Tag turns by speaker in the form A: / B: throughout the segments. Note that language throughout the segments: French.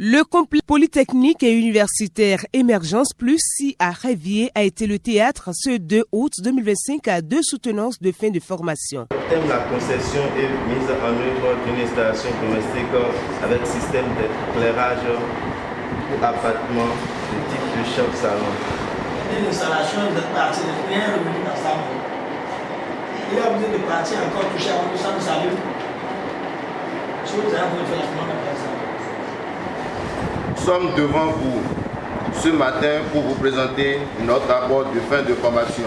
A: Le complexe polytechnique et universitaire Émergence Plus à Révier a été le théâtre ce 2 août 2025 à 2 soutenances de fin de formation.
B: Le thème, la conception et mise en œuvre d'une installation domestique avec système d'éclairage ou appartement de type de chambre-salon.
C: Une installation de partie de rien revenu dans sa main. Il y a besoin de partir encore toucher avant ça de salut. Si vous avez envie de faire la commande après ça.
B: Nous sommes devant vous ce matin pour vous présenter notre rapport de fin de formation.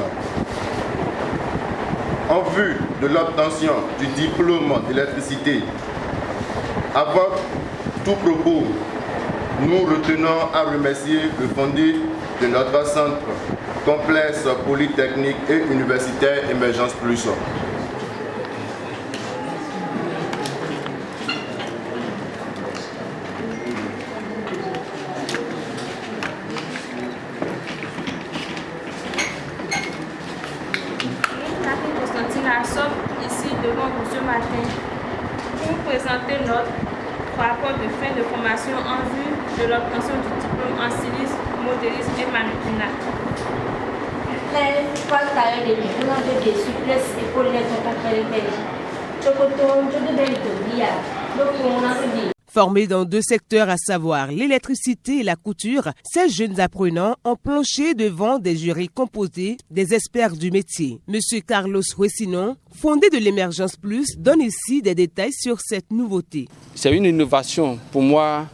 B: En vue de l'obtention du diplôme d'électricité, avant tout propos, nous retenons à remercier le fondé de notre centre complexe polytechnique et universitaire Émergence Plus.
D: Ici devant vous ce matin pour vous présenter notre rapport de fin de formation en vue de l'obtention du diplôme en stylisme, modélisme et mannequinat.
E: Après 3 tailles de diplôme de souplesse et pour les
A: Formés dans 2 secteurs, à savoir l'électricité et la couture, ces jeunes apprenants ont planché devant des jurys composés des experts du métier. Monsieur Carlos Huesinon, fondé de l'Émergence Plus, donne ici des détails sur cette nouveauté.
F: C'est une innovation pour moi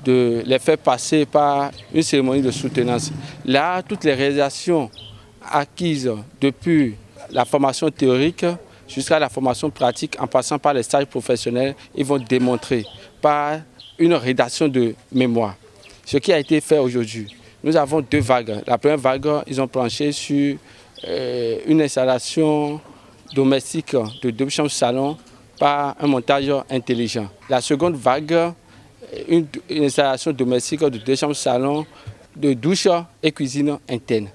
F: de les faire passer par une cérémonie de soutenance. Là, toutes les réalisations acquises depuis la formation théorique jusqu'à la formation pratique, en passant par les stages professionnels, ils vont démontrer par une rédaction de mémoire ce qui a été fait aujourd'hui. Nous avons 2 vagues. La première vague, ils ont planché sur une installation domestique de 2 chambres salon par un montage intelligent. La seconde vague, une installation domestique de 2 chambres salon, de douche et cuisine interne.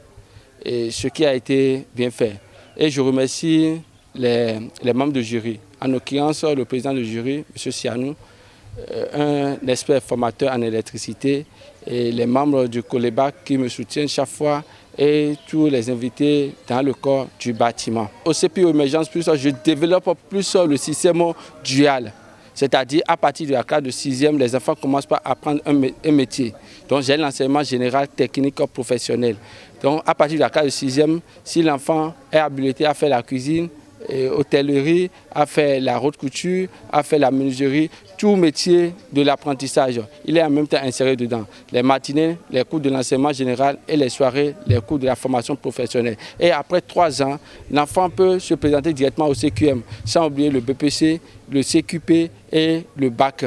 F: Et ce qui a été bien fait. Et je remercie les membres du jury, en l'occurrence le président du jury, M. Sianou, un expert formateur en électricité, et les membres du Colébac qui me soutiennent chaque fois, et tous les invités dans le corps du bâtiment. Au CPO Émergence Plus, je développe plus le système dual. C'est-à-dire, à partir de la classe de 6e, les enfants commencent par apprendre un métier. Donc, j'ai l'enseignement général, technique, professionnel. Donc, à partir de la classe de 6e, si l'enfant est habilité à faire la cuisine, hôtellerie, à faire la haute couture, à faire la menuiserie, tout métier de l'apprentissage, il est en même temps inséré dedans. Les matinées, les cours de l'enseignement général et les soirées, les cours de la formation professionnelle. Et après 3 ans, l'enfant peut se présenter directement au CQM, sans oublier le BPC, le CQP et le bac.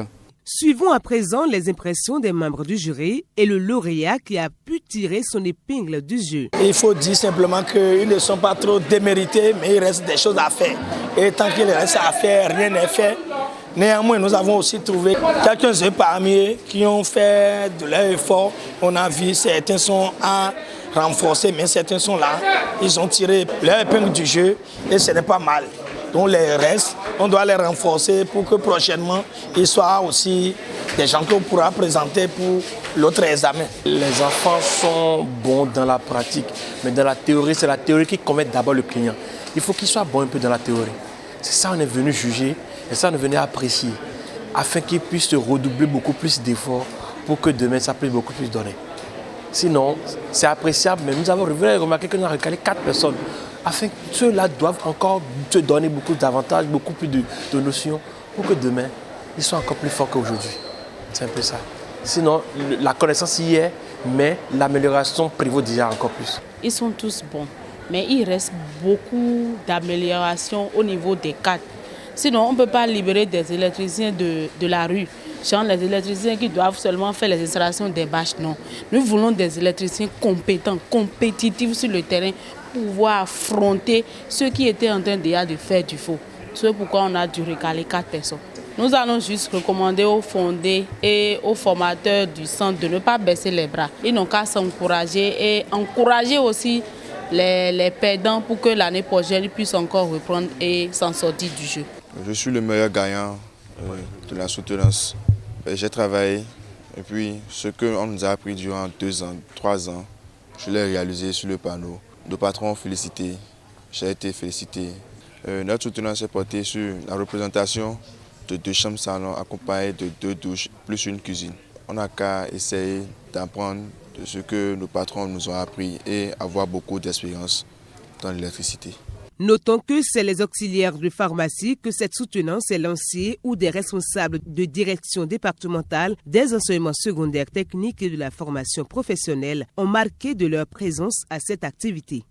A: Suivons à présent les impressions des membres du jury et le lauréat qui a pu tirer son épingle du jeu.
C: Il faut dire simplement qu'ils ne sont pas trop démérités, mais il reste des choses à faire. Et tant qu'il reste à faire, rien n'est fait. Néanmoins, nous avons aussi trouvé quelques-uns parmi eux qui ont fait de leur effort. On a vu certains sont à renforcer, mais certains sont là. Ils ont tiré leur épingle du jeu et ce n'est pas mal. Donc les restes, on doit les renforcer pour que prochainement, ils soient aussi des gens qu'on pourra présenter pour l'autre examen.
G: Les enfants sont bons dans la pratique, mais dans la théorie, c'est la théorie qui convainc d'abord le client. Il faut qu'il soit bon un peu dans la théorie. C'est ça qu'on est venu juger, et ça on est venu apprécier, afin qu'ils puissent redoubler beaucoup plus d'efforts pour que demain ça puisse beaucoup plus donner. Sinon, c'est appréciable, mais nous avons remarqué qu'on a recalé 4 personnes. Afin que ceux-là doivent encore te donner beaucoup d'avantages, beaucoup plus de notions, pour que demain, ils soient encore plus forts qu'aujourd'hui. C'est un peu ça. Sinon, la connaissance y est, mais l'amélioration prévaut déjà encore plus.
H: Ils sont tous bons, mais il reste beaucoup d'amélioration au niveau des cadres. Sinon, on ne peut pas libérer des électriciens de la rue. Genre les électriciens qui doivent seulement faire les installations des bâches, non. Nous voulons des électriciens compétents, compétitifs sur le terrain, pour pouvoir affronter ceux qui étaient en train déjà de faire du faux. C'est pourquoi on a dû recaler 4 personnes. Nous allons juste recommander aux fondés et aux formateurs du centre de ne pas baisser les bras. Ils n'ont qu'à s'encourager et encourager aussi les perdants pour que l'année prochaine ils puissent encore reprendre et s'en sortir du jeu.
I: Je suis le meilleur gagnant de la soutenance. J'ai travaillé Et puis, ce qu'on nous a appris durant 2 ans, 3 ans, je l'ai réalisé sur le panneau. Nos patrons ont félicité, j'ai été félicité. Notre soutenance s'est portée sur la représentation de 2 chambres salons accompagnées de 2 douches plus une cuisine. On n'a qu'à essayer d'apprendre de ce que nos patrons nous ont appris et avoir beaucoup d'expérience dans l'électricité.
A: Notons que c'est les auxiliaires de pharmacie que cette soutenance est lancée ou des responsables de direction départementale des enseignements secondaires techniques et de la formation professionnelle ont marqué de leur présence à cette activité.